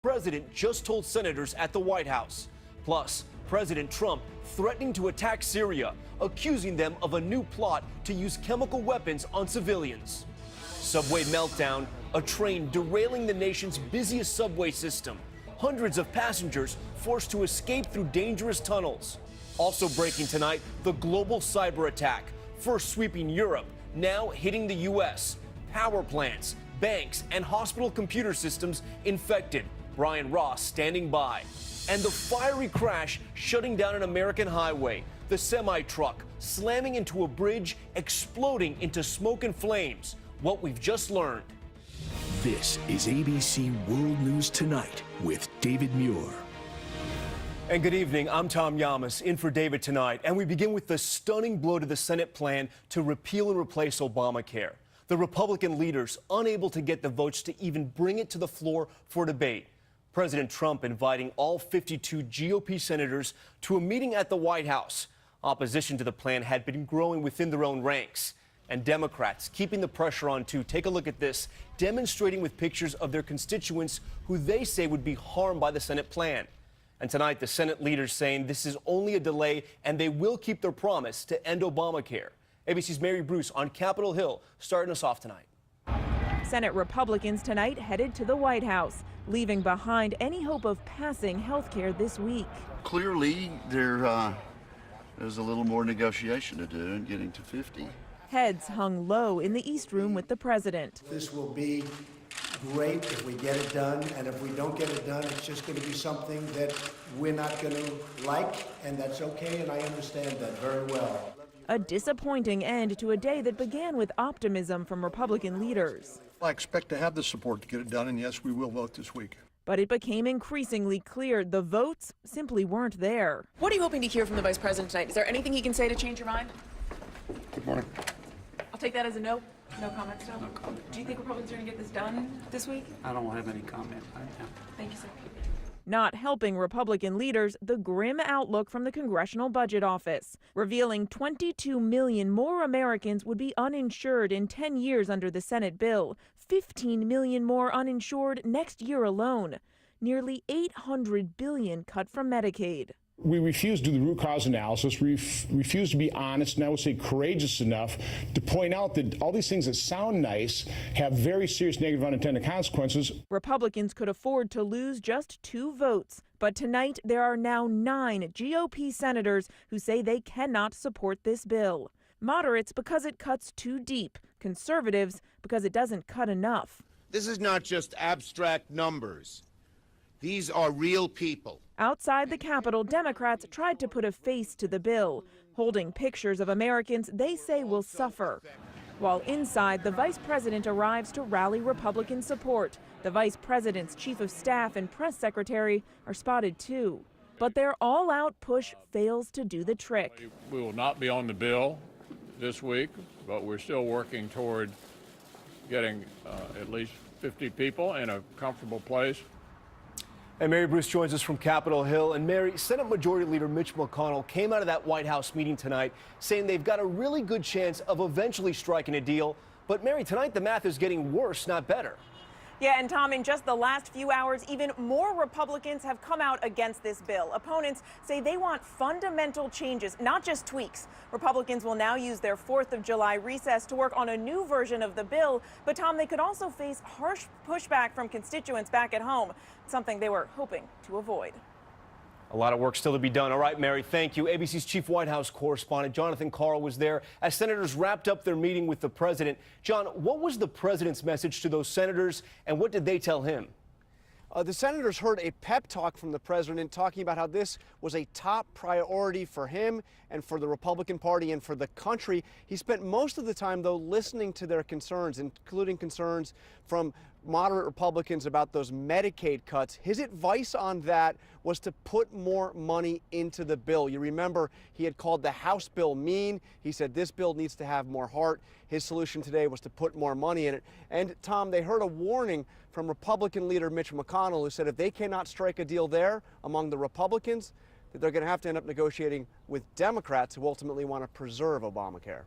President just told senators at the White House. Plus, President Trump threatening to attack Syria, accusing them of a new plot to use chemical weapons on civilians. Subway meltdown, a train derailing the nation's busiest subway system. Hundreds of passengers forced to escape through dangerous tunnels. Also breaking tonight, the global cyber attack, first sweeping Europe, now hitting the U.S. Power plants, banks, and hospital computer systems infected. Brian Ross standing by. And the fiery crash shutting down an American highway. The semi-truck slamming into a bridge, exploding into smoke and flames. What we've just learned. This is ABC World News Tonight with David Muir. And good evening, I'm Tom Yamas, in for David tonight. And we begin with the stunning blow to the Senate plan to repeal and replace Obamacare. The Republican leaders unable to get the votes to even bring it to the floor for debate. President Trump inviting all 52 GOP senators to a meeting at the White House. Opposition to the plan had been growing within their own ranks. And Democrats keeping the pressure on too. Take a look at this, demonstrating with pictures of their constituents who they say would be harmed by the Senate plan. And tonight, the Senate leaders saying this is only a delay and they will keep their promise to end Obamacare. ABC's Mary Bruce on Capitol Hill starting us off tonight. Senate Republicans tonight headed to the White House, leaving behind any hope of passing health care this week. Clearly, there's a little more negotiation to do in getting to 50. Heads hung low in the East Room with the president. This will be great if we get it done, and if we don't get it done, it's just going to be something that we're not going to like, and that's okay, and I understand that very well. A disappointing end to a day that began with optimism from Republican leaders. I expect to have the support to get it done, and yes, we will vote this week. But it became increasingly clear the votes simply weren't there. What are you hoping to hear from the Vice President tonight? Is there anything he can say to change your mind? Good morning. I'll take that as a no. No comment still? No comment. Do you think Republicans are going to get this done this week? I don't have any comment right now. Thank you, sir. Not helping Republican leaders, the grim outlook from the Congressional Budget Office, revealing 22 million more Americans would be uninsured in 10 years under the Senate bill, 15 million more uninsured next year alone, nearly $800 billion cut from Medicaid. We refuse to do the root cause analysis, refuse to be honest, and I would say courageous enough to point out that all these things that sound nice have very serious negative unintended consequences. Republicans could afford to lose just 2 votes, but tonight there are now 9 GOP senators who say they cannot support this bill. Moderates because it cuts too deep, conservatives because it doesn't cut enough. This is not just abstract numbers. These are real people. Outside the Capitol, Democrats tried to put a face to the bill, holding pictures of Americans they say will suffer. While inside, the vice president arrives to rally Republican support. The vice president's chief of staff and press secretary are spotted too. But their all-out push fails to do the trick. We will not be on the bill this week, but we're still working toward getting at least 50 people in a comfortable place. And Mary Bruce joins us from Capitol Hill. And Mary, Senate Majority Leader Mitch McConnell came out of that White House meeting tonight saying they've got a really good chance of eventually striking a deal. But Mary, tonight the math is getting worse, not better. Yeah, and Tom, in just the last few hours, even more Republicans have come out against this bill. Opponents say they want fundamental changes, not just tweaks. Republicans will now use their 4th of July recess to work on a new version of the bill. But, Tom, they could also face harsh pushback from constituents back at home, something they were hoping to avoid. A lot of work still to be done. All right, Mary, thank you. ABC's chief White House correspondent Jonathan Karl was there as senators wrapped up their meeting with the president. John, what was the president's message to those senators, and what did they tell him? The senators heard a pep talk from the president talking about how this was a top priority for him and for the Republican Party and for the country. He spent most of the time, though, listening to their concerns, including concerns from moderate Republicans about those Medicaid cuts. His advice on that was to put more money into the bill. You remember he had called the House bill mean. He said this bill needs to have more heart. His solution today was to put more money in it. And Tom, they heard a warning from Republican leader Mitch McConnell, who said if they cannot strike a deal there among the Republicans, that they're going to have to end up negotiating with Democrats who ultimately want to preserve Obamacare.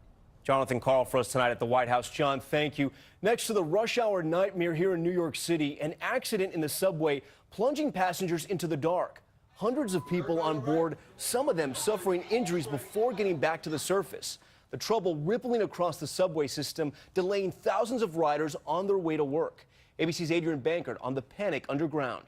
Jonathan Karl for us tonight at the White House. John, thank you. Next to the rush hour nightmare here in New York City, an accident in the subway plunging passengers into the dark. Hundreds of people on board, some of them suffering injuries before getting back to the surface. The trouble rippling across the subway system, delaying thousands of riders on their way to work. ABC's Adrian Bankert on the panic underground.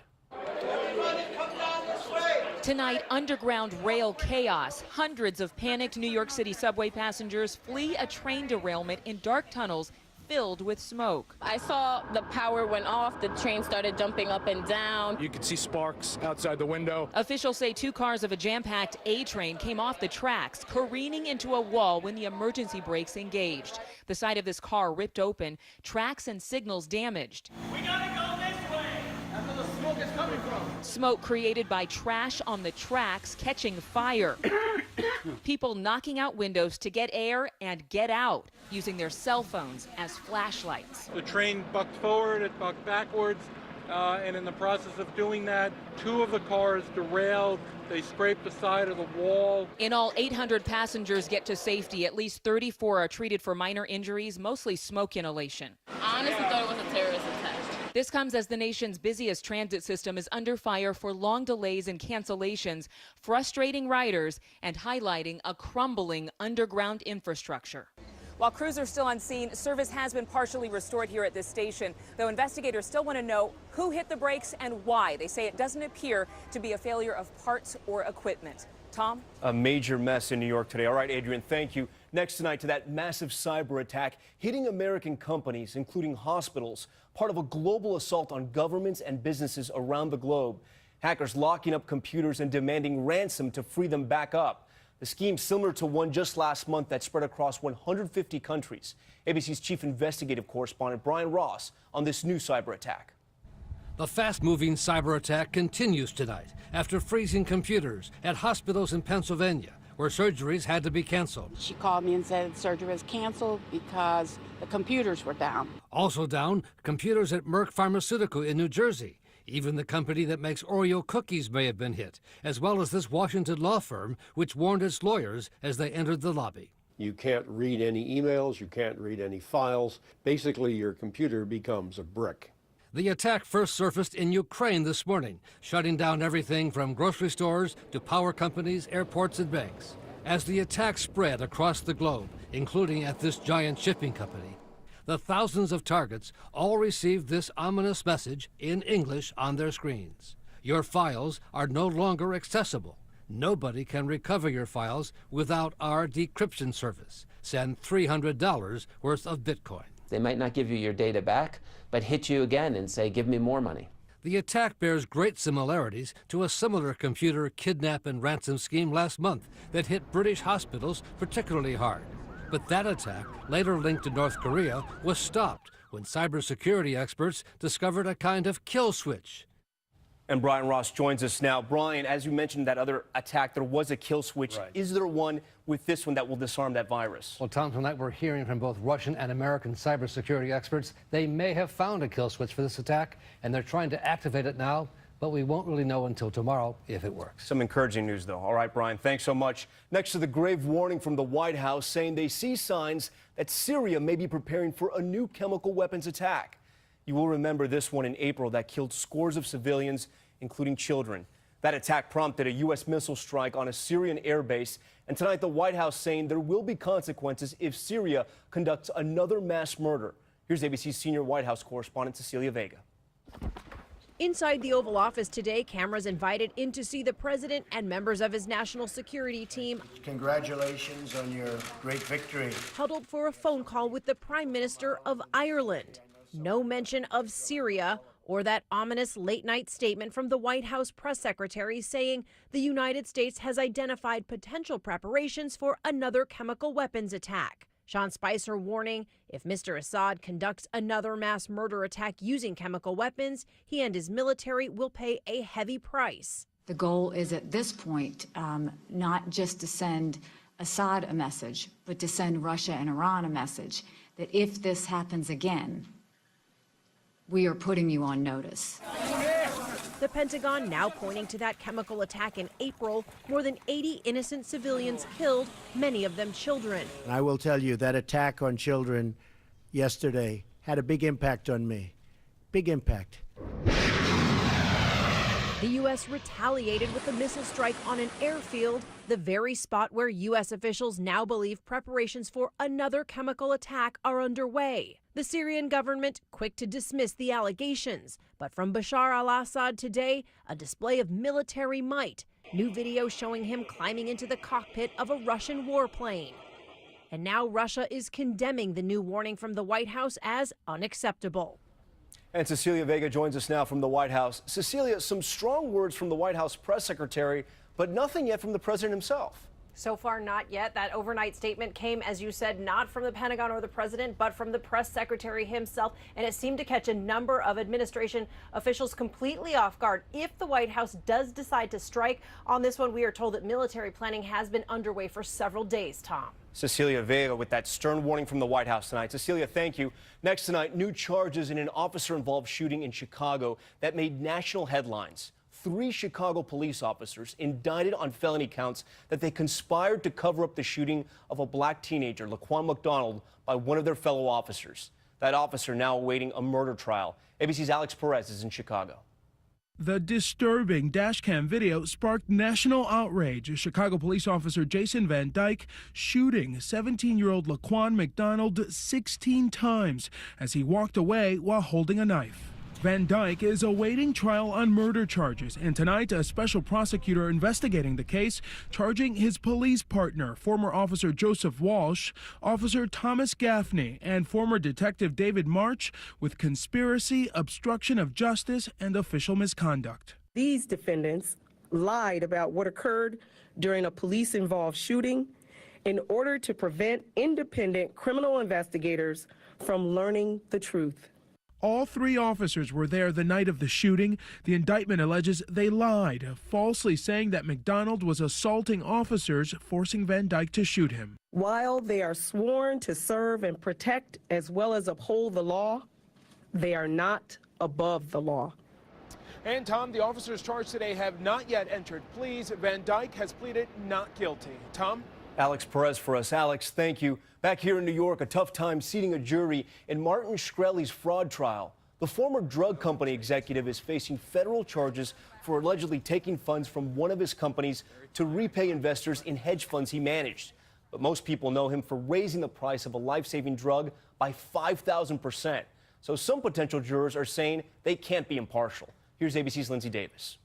Tonight, underground rail chaos. Hundreds of panicked New York City subway passengers flee a train derailment in dark tunnels filled with smoke. I saw the power went off, the train started jumping up and down. You could see sparks outside the window. Officials say 2 cars of a jam-packed A train came off the tracks, careening into a wall when the emergency brakes engaged. The side of this car ripped open, tracks and signals damaged. We gotta go this way. That's where the smoke is coming from. Smoke created by trash on the tracks catching fire. People knocking out windows to get air and get out, using their cell phones as flashlights. The train bucked forward, it bucked backwards, and in the process of doing that, 2 of the cars derailed. They scraped the side of the wall. In all, 800 passengers get to safety. At least 34 are treated for minor injuries, mostly smoke inhalation. I honestly thought it was a terrorist attack. This comes as the nation's busiest transit system is under fire for long delays and cancellations, frustrating riders and highlighting a crumbling underground infrastructure. While crews are still on scene, service has been partially restored here at this station, though investigators still want to know who hit the brakes and why. They say it doesn't appear to be a failure of parts or equipment. Tom? A major mess in New York today. All right, Adrian, thank you. Next tonight to that massive cyber attack hitting American companies, including hospitals, part of a global assault on governments and businesses around the globe. Hackers locking up computers and demanding ransom to free them back up. The scheme similar to one just last month that spread across 150 countries. ABC's chief investigative correspondent Brian Ross on this new cyber attack. The fast-moving cyber attack continues tonight after freezing computers at hospitals in Pennsylvania, where surgeries had to be canceled. She called me and said surgery was canceled because the computers were down. Also down, computers at Merck Pharmaceutical in New Jersey. Even the company that makes Oreo cookies may have been hit, as well as this Washington law firm, which warned its lawyers as they entered the lobby. You can't read any emails, you can't read any files. Basically, your computer becomes a brick. The attack first surfaced in Ukraine this morning, shutting down everything from grocery stores to power companies, airports, and banks. As the attack spread across the globe, including at this giant shipping company, the thousands of targets all received this ominous message in English on their screens. Your files are no longer accessible. Nobody can recover your files without our decryption service. Send $300 worth of Bitcoin. They might not give you your data back, but hit you again and say, give me more money. The attack bears great similarities to a similar computer kidnap and ransom scheme last month that hit British hospitals particularly hard. But that attack, later linked to North Korea, was stopped when cybersecurity experts discovered a kind of kill switch. And Brian Ross joins us now. Brian, as you mentioned that other attack, there was a kill switch. Right. Is there one with this one that will disarm that virus? Well, Tom, tonight we're hearing from both Russian and American cybersecurity experts. They may have found a kill switch for this attack, and they're trying to activate it now, but we won't really know until tomorrow if it works. Some encouraging news, though. All right, Brian, thanks so much. Next to the grave warning from the White House saying they see signs that Syria may be preparing for a new chemical weapons attack. You will remember this one in April that killed scores of civilians, including children. That attack prompted a U.S. missile strike on a Syrian airbase. And tonight, the White House saying there will be consequences if Syria conducts another mass murder. Here's ABC's senior White House correspondent, Cecilia Vega. Inside the Oval Office today, cameras invited in to see the president and members of his national security team. Congratulations on your great victory. Huddled for a phone call with the Prime Minister of Ireland. No mention of Syria or that ominous late-night statement from the White House press secretary saying the United States has identified potential preparations for another chemical weapons attack. Sean Spicer warning if Mr. Assad conducts another mass murder attack using chemical weapons, he and his military will pay a heavy price. The goal is at this point not just to send Assad a message, but to send Russia and Iran a message that if this happens again, we are putting you on notice. The Pentagon now pointing to that chemical attack in April. More than 80 innocent civilians killed, many of them children. And I will tell you that attack on children yesterday had a big impact on me. Big impact. The U.S. retaliated with a missile strike on an airfield, the very spot where U.S. officials now believe preparations for another chemical attack are underway. The Syrian government quick to dismiss the allegations. But from Bashar al-Assad today, a display of military might. New video showing him climbing into the cockpit of a Russian warplane. And now Russia is condemning the new warning from the White House as unacceptable. And Cecilia Vega joins us now from the White House. Cecilia, some strong words from the White House press secretary, but nothing yet from the president himself. So far, not yet. That overnight statement came, as you said, not from the Pentagon or the president, but from the press secretary himself. And it seemed to catch a number of administration officials completely off guard. If the White House does decide to strike on this one, we are told that military planning has been underway for several days, Tom. Cecilia Vega with that stern warning from the White House tonight. Cecilia, thank you. Next tonight, new charges in an officer-involved shooting in Chicago that made national headlines. 3 Chicago police officers indicted on felony counts that they conspired to cover up the shooting of a black teenager, Laquan McDonald, by one of their fellow officers. That officer now awaiting a murder trial. ABC's Alex Perez is in Chicago. The disturbing dashcam video sparked national outrage. Chicago police officer Jason Van Dyke shooting 17-year-old Laquan McDonald 16 times as he walked away while holding a knife. Van Dyke is awaiting trial on murder charges, and tonight a special prosecutor investigating the case charging his police partner, former officer Joseph Walsh, officer Thomas Gaffney, and former detective David March with conspiracy, obstruction of justice, and official misconduct. These defendants lied about what occurred during a police-involved shooting in order to prevent independent criminal investigators from learning the truth. All 3 officers were there the night of the shooting. The indictment alleges they lied, falsely saying that McDonald was assaulting officers, forcing Van Dyke to shoot him. While they are sworn to serve and protect as well as uphold the law, they are not above the law. And Tom, the officers charged today have not yet entered pleas. Van Dyke has pleaded not guilty. Tom? Alex Perez for us. Alex, thank you. Back here in New York, a tough time seating a jury in Martin Shkreli's fraud trial. The former drug company executive is facing federal charges for allegedly taking funds from one of his companies to repay investors in hedge funds he managed. But most people know him for raising the price of a life-saving drug by 5,000%. So some potential jurors are saying they can't be impartial. Here's ABC's Lindsay Davis.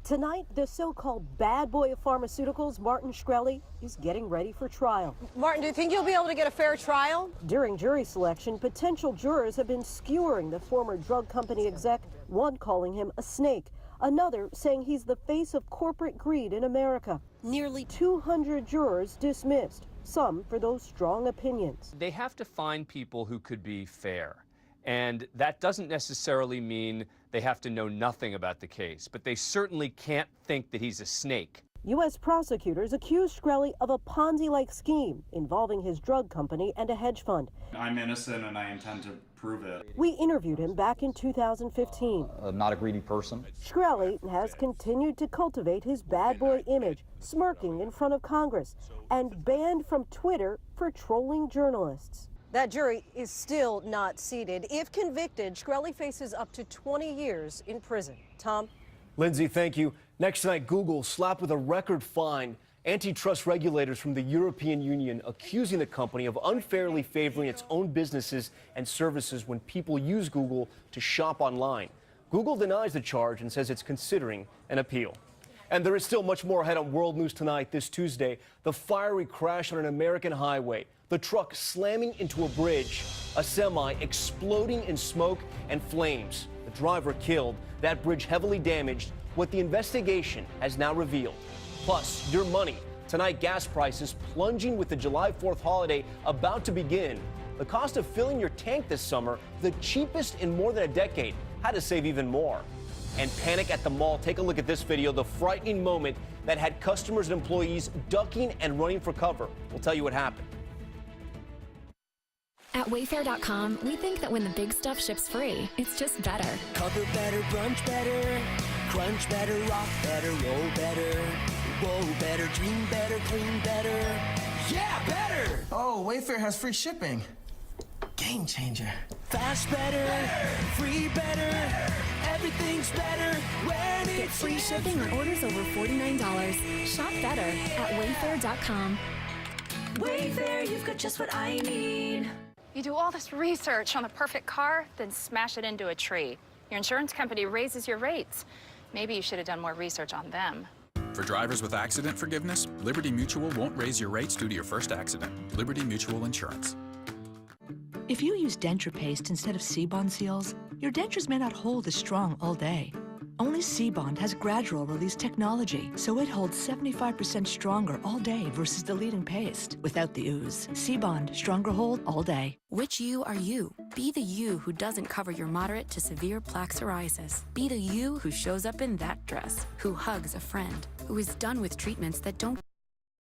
Tonight, the so-called bad boy of pharmaceuticals, Martin Shkreli, is getting ready for trial. Martin, do you think you'll be able to get a fair trial? During jury selection, potential jurors have been skewering the former drug company exec, one calling him a snake, another saying he's the face of corporate greed in America. Nearly 200 jurors dismissed, some for those strong opinions. They have to find people who could be fair. And that doesn't necessarily mean they have to know nothing about the case, but they certainly can't think that he's a snake. U.S. prosecutors accused Shkreli of a Ponzi-like scheme involving his drug company and a hedge fund. I'm innocent and I intend to prove it. We interviewed him back in 2015. I'm not a greedy person. Shkreli has continued to cultivate his bad boy image, smirking in front of Congress, and banned from Twitter for trolling journalists. That jury is still not seated. If convicted, Shkreli faces up to 20 years in prison. Tom? Lindsay, thank you. Next tonight, Google slapped with a record fine. Antitrust regulators from the European Union accusing the company of unfairly favoring its own businesses and services when people use Google to shop online. Google denies the charge and says it's considering an appeal. And there is still much more ahead on World News Tonight this Tuesday. The fiery crash on an American highway. The truck slamming into a bridge, a semi exploding in smoke and flames. The driver killed, that bridge heavily damaged, what the investigation has now revealed. Plus, your money. Tonight, gas prices plunging with the July 4th holiday about to begin. The cost of filling your tank this summer, the cheapest in more than a decade. How to save even more. And panic at the mall. Take a look at this video, the frightening moment that had customers and employees ducking and running for cover. We'll tell you what happened. At Wayfair.com, we think that when the big stuff ships free, it's just better. Cover better, brunch better. Crunch better, rock better, roll better. Whoa, better, dream better, clean better. Yeah, better! Oh, Wayfair has free shipping. Game changer. Fast better, free better. Everything's better when it's Get free shipping on orders over $49. Shop better at wayfair.com. Wayfair, you've got just what I need. You do all this research on the perfect car, then smash it into a tree. Your insurance company raises your rates. Maybe you should have done more research on them. For drivers with accident forgiveness, Liberty Mutual won't raise your rates due to your first accident. Liberty Mutual Insurance. If you use denture paste instead of Seabond seals, your dentures may not hold as strong all day. Only Seabond has gradual release technology, so it holds 75% stronger all day versus the leading paste without the ooze. Seabond, stronger hold all day. Which you are you? Be the you who doesn't cover your moderate to severe plaque psoriasis. Be the you who shows up in that dress, who hugs a friend, who is done with treatments that don't